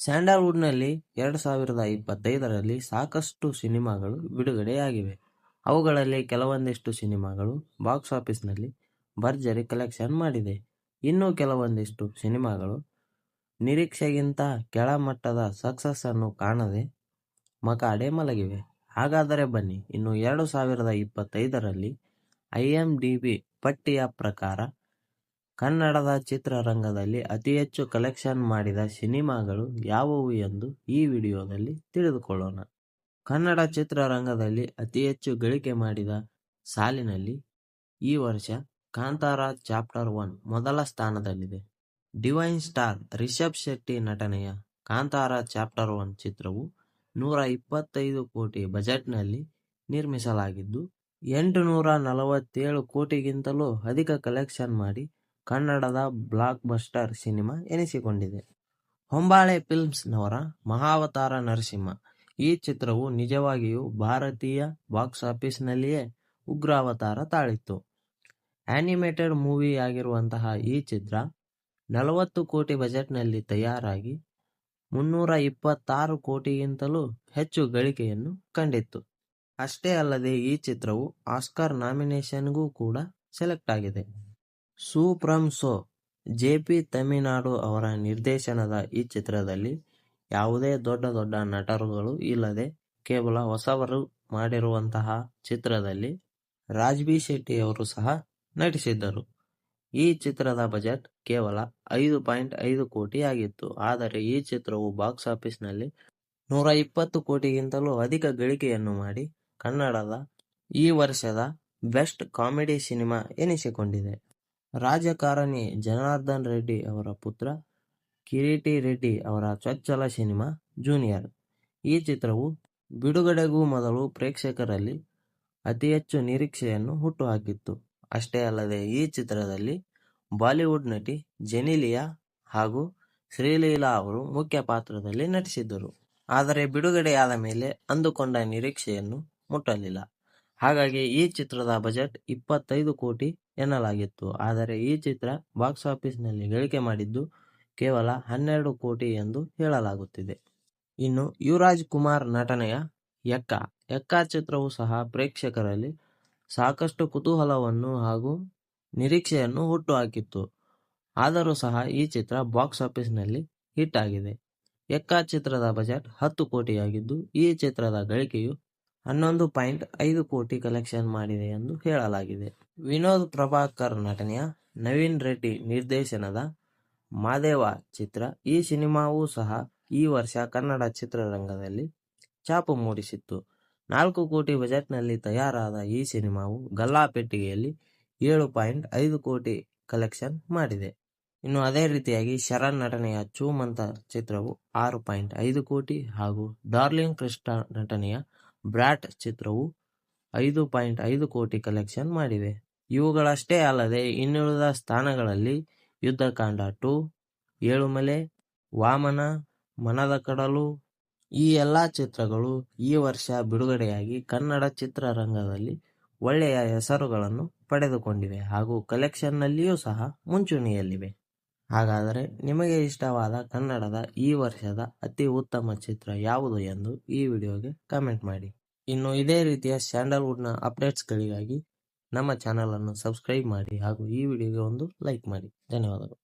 ಸ್ಯಾಂಡಲ್ವುಡ್ನಲ್ಲಿ 2025ರಲ್ಲಿ ಸಾಕಷ್ಟು ಸಿನಿಮಾಗಳು ಬಿಡುಗಡೆಯಾಗಿವೆ. ಅವುಗಳಲ್ಲಿ ಕೆಲವೊಂದಿಷ್ಟು ಸಿನಿಮಾಗಳು ಬಾಕ್ಸ್ ಆಫೀಸ್ನಲ್ಲಿ ಭರ್ಜರಿ ಕಲೆಕ್ಷನ್ ಮಾಡಿದೆ. ಇನ್ನು ಕೆಲವೊಂದಿಷ್ಟು ಸಿನಿಮಾಗಳು ನಿರೀಕ್ಷೆಗಿಂತ ಕೆಳಮಟ್ಟದ ಸಕ್ಸಸ್ ಅನ್ನು ಕಾಣದೆ ಮಕಾಡೆ ಮಲಗಿವೆ. ಹಾಗಾದರೆ ಬನ್ನಿ, ಇನ್ನು 2025ರಲ್ಲಿ IMDb ಪಟ್ಟಿಯ ಪ್ರಕಾರ ಕನ್ನಡದ ಚಿತ್ರರಂಗದಲ್ಲಿ ಅತಿ ಹೆಚ್ಚು ಕಲೆಕ್ಷನ್ ಮಾಡಿದ ಸಿನಿಮಾಗಳು ಯಾವುವು ಎಂದು ಈ ವಿಡಿಯೋದಲ್ಲಿ ತಿಳಿದುಕೊಳ್ಳೋಣ. ಕನ್ನಡ ಚಿತ್ರರಂಗದಲ್ಲಿ ಅತಿ ಹೆಚ್ಚು ಗಳಿಕೆ ಮಾಡಿದ ಸಾಲಿನಲ್ಲಿ ಈ ವರ್ಷ ಕಾಂತಾರ ಚಾಪ್ಟರ್ 1 ಮೊದಲ ಸ್ಥಾನದಲ್ಲಿದೆ. ಡಿವೈನ್ ಸ್ಟಾರ್ ರಿಷಬ್ ಶೆಟ್ಟಿ ನಟನೆಯ ಕಾಂತಾರ ಚಾಪ್ಟರ್ 1 ಚಿತ್ರವು 125 ಕೋಟಿ ಬಜೆಟ್ನಲ್ಲಿ ನಿರ್ಮಿಸಲಾಗಿದ್ದು 847 ಕೋಟಿಗಿಂತಲೂ ಅಧಿಕ ಕಲೆಕ್ಷನ್ ಮಾಡಿ ಕನ್ನಡದ ಬ್ಲಾಕ್ ಬಸ್ಟರ್ ಸಿನಿಮಾ ಎನಿಸಿಕೊಂಡಿದೆ. ಹೊಂಬಾಳೆ ಫಿಲ್ಮ್ಸ್ ನವರ ಮಹಾವತಾರ ನರಸಿಂಹ ಈ ಚಿತ್ರವು ನಿಜವಾಗಿಯೂ ಭಾರತೀಯ ಬಾಕ್ಸ್ ಆಫೀಸ್ನಲ್ಲಿಯೇ ಉಗ್ರಾವತಾರ ತಾಳಿತ್ತು. ಆನಿಮೇಟೆಡ್ ಮೂವಿ ಆಗಿರುವಂತಹ ಈ ಚಿತ್ರ 40 ಕೋಟಿ ಬಜೆಟ್ನಲ್ಲಿ ತಯಾರಾಗಿ 326 ಕೋಟಿಗಿಂತಲೂ ಹೆಚ್ಚು ಗಳಿಕೆಯನ್ನು ಕಂಡಿತ್ತು. ಅಷ್ಟೇ ಅಲ್ಲದೆ ಈ ಚಿತ್ರವು ಆಸ್ಕರ್ ನಾಮಿನೇಷನ್ಗೂ ಕೂಡ ಸೆಲೆಕ್ಟ್ ಆಗಿದೆ. ಸೂಪ್ರಮ್ ಶೋ JP ತಮಿಳುನಾಡು ಅವರ ನಿರ್ದೇಶನದ ಈ ಚಿತ್ರದಲ್ಲಿ ಯಾವುದೇ ದೊಡ್ಡ ನಟರುಗಳು ಇಲ್ಲದೆ ಕೇವಲ ಹೊಸಬರು ಮಾಡಿರುವಂತಹ ಚಿತ್ರದಲ್ಲಿ ರಾಜ್ಬಿ ಶೆಟ್ಟಿ ಅವರು ಸಹ ನಟಿಸಿದ್ದರು. ಈ ಚಿತ್ರದ ಬಜೆಟ್ ಕೇವಲ 5.5 ಕೋಟಿ ಆಗಿತ್ತು. ಆದರೆ ಈ ಚಿತ್ರವು ಬಾಕ್ಸ್ ಆಫೀಸ್ನಲ್ಲಿ 120 ಕೋಟಿಗಿಂತಲೂ ಅಧಿಕ ಗಳಿಕೆಯನ್ನು ಮಾಡಿ ಕನ್ನಡದ ಈ ವರ್ಷದ ಬೆಸ್ಟ್ ಕಾಮಿಡಿ ಸಿನಿಮಾ ಎನಿಸಿಕೊಂಡಿದೆ. ರಾಜಕಾರಣಿ ಜನಾರ್ದನ್ ರೆಡ್ಡಿ ಅವರ ಪುತ್ರ ಕಿರೀಟಿ ರೆಡ್ಡಿ ಅವರ ಚೊಚ್ಚಲ ಸಿನಿಮಾ ಜೂನಿಯರ್. ಈ ಚಿತ್ರವು ಬಿಡುಗಡೆಗೂ ಮೊದಲು ಪ್ರೇಕ್ಷಕರಲ್ಲಿ ಅತಿ ಹೆಚ್ಚು ನಿರೀಕ್ಷೆಯನ್ನು ಹುಟ್ಟುಹಾಕಿತ್ತು. ಅಷ್ಟೇ ಅಲ್ಲದೆ ಈ ಚಿತ್ರದಲ್ಲಿ ಬಾಲಿವುಡ್ ನಟಿ ಜೆನಿಲಿಯಾ ಹಾಗೂ ಶ್ರೀಲೀಲಾ ಅವರು ಮುಖ್ಯ ಪಾತ್ರದಲ್ಲಿ ನಟಿಸಿದ್ದರು. ಆದರೆ ಬಿಡುಗಡೆಯಾದ ಮೇಲೆ ಅಂದುಕೊಂಡ ನಿರೀಕ್ಷೆಯನ್ನು ಮುಟ್ಟಲಿಲ್ಲ. ಹಾಗಾಗಿ ಈ ಚಿತ್ರದ ಬಜೆಟ್ 25 ಕೋಟಿ ಎನ್ನಲಾಗಿತ್ತು. ಆದರೆ ಈ ಚಿತ್ರ ಬಾಕ್ಸ್ ಆಫೀಸ್ನಲ್ಲಿ ಗಳಿಕೆ ಮಾಡಿದ್ದು ಕೇವಲ 12 ಕೋಟಿ ಎಂದು ಹೇಳಲಾಗುತ್ತಿದೆ. ಇನ್ನು ಯುವರಾಜ್ ಕುಮಾರ್ ನಟನೆಯ ಎಕ್ಕ ಚಿತ್ರವು ಸಹ ಪ್ರೇಕ್ಷಕರಲ್ಲಿ ಸಾಕಷ್ಟು ಕುತೂಹಲವನ್ನು ಹಾಗೂ ನಿರೀಕ್ಷೆಯನ್ನು ಹುಟ್ಟುಹಾಕಿತ್ತು. ಆದರೂ ಸಹ ಈ ಚಿತ್ರ ಬಾಕ್ಸ್ ಆಫೀಸ್ನಲ್ಲಿ ಹಿಟ್ ಆಗಿದೆ. ಎಕ್ಕ ಚಿತ್ರದ ಬಜೆಟ್ 10 ಕೋಟಿಯಾಗಿದ್ದು ಈ ಚಿತ್ರದ ಗಳಿಕೆಯು 11.5 ಕೋಟಿ ಕಲೆಕ್ಷನ್ ಮಾಡಿದೆ ಎಂದು ಹೇಳಲಾಗಿದೆ. ವಿನೋದ್ ಪ್ರಭಾಕರ್ ನಟನೆಯ ನವೀನ್ ರೆಡ್ಡಿ ನಿರ್ದೇಶನದ ಮಾದೇವ ಚಿತ್ರ ಈ ಸಿನಿಮಾವೂ ಸಹ ಈ ವರ್ಷ ಕನ್ನಡ ಚಿತ್ರರಂಗದಲ್ಲಿ ಛಾಪು ಮೂಡಿಸಿತ್ತು. 4 ಕೋಟಿ ಬಜೆಟ್ನಲ್ಲಿ ತಯಾರಾದ ಈ ಸಿನಿಮಾವು ಗಲ್ಲಾಪೆಟ್ಟಿಗೆಯಲ್ಲಿ 7.5 ಕೋಟಿ ಕಲೆಕ್ಷನ್ ಮಾಡಿದೆ. ಇನ್ನು ಅದೇ ರೀತಿಯಾಗಿ ಶರಣ್ ನಟನೆಯ ಚೂಮಂತ ಚಿತ್ರವು 6.5 ಕೋಟಿ ಹಾಗೂ ಡಾರ್ಲಿಂಗ್ ಕೃಷ್ಣ ನಟನೆಯ ಬ್ರಾಟ್ ಚಿತ್ರವು 5.5 ಕೋಟಿ ಕಲೆಕ್ಷನ್ ಮಾಡಿವೆ. ಇವುಗಳಷ್ಟೇ ಅಲ್ಲದೆ ಇನ್ನುಳಿದ ಸ್ಥಾನಗಳಲ್ಲಿ ಯುದ್ಧಕಾಂಡ 2, ಏಳುಮಲೆ, ವಾಮನ, ಮನದ ಕಡಲು ಈ ಎಲ್ಲಾ ಚಿತ್ರಗಳು ಈ ವರ್ಷ ಬಿಡುಗಡೆಯಾಗಿ ಕನ್ನಡ ಚಿತ್ರರಂಗದಲ್ಲಿ ಒಳ್ಳೆಯ ಹೆಸರುಗಳನ್ನು ಪಡೆದುಕೊಂಡಿವೆ ಹಾಗೂ ಕಲೆಕ್ಷನ್ನಲ್ಲಿಯೂ ಸಹ ಮುಂಚೂಣಿಯಲ್ಲಿವೆ. ಹಾಗಾದರೆ ನಿಮಗೆ ಇಷ್ಟವಾದ ಕನ್ನಡದ ಈ ವರ್ಷದ ಅತಿ ಉತ್ತಮ ಚಿತ್ರ ಯಾವುದು ಎಂದು ಈ ವಿಡಿಯೋಗೆ ಕಮೆಂಟ್ ಮಾಡಿ. ಇನ್ನು ಇದೇ ರೀತಿಯ ಸ್ಯಾಂಡಲ್ವುಡ್ನ ಅಪ್ಡೇಟ್ಸ್ಗಳಿಗಾಗಿ ನಮ್ಮ ಚಾನಲ್ ಅನ್ನು ಸಬ್ಸ್ಕ್ರೈಬ್ ಮಾಡಿ ಹಾಗೂ ಈ ವಿಡಿಯೋಗೆ ಒಂದು ಲೈಕ್ ಮಾಡಿ. ಧನ್ಯವಾದಗಳು.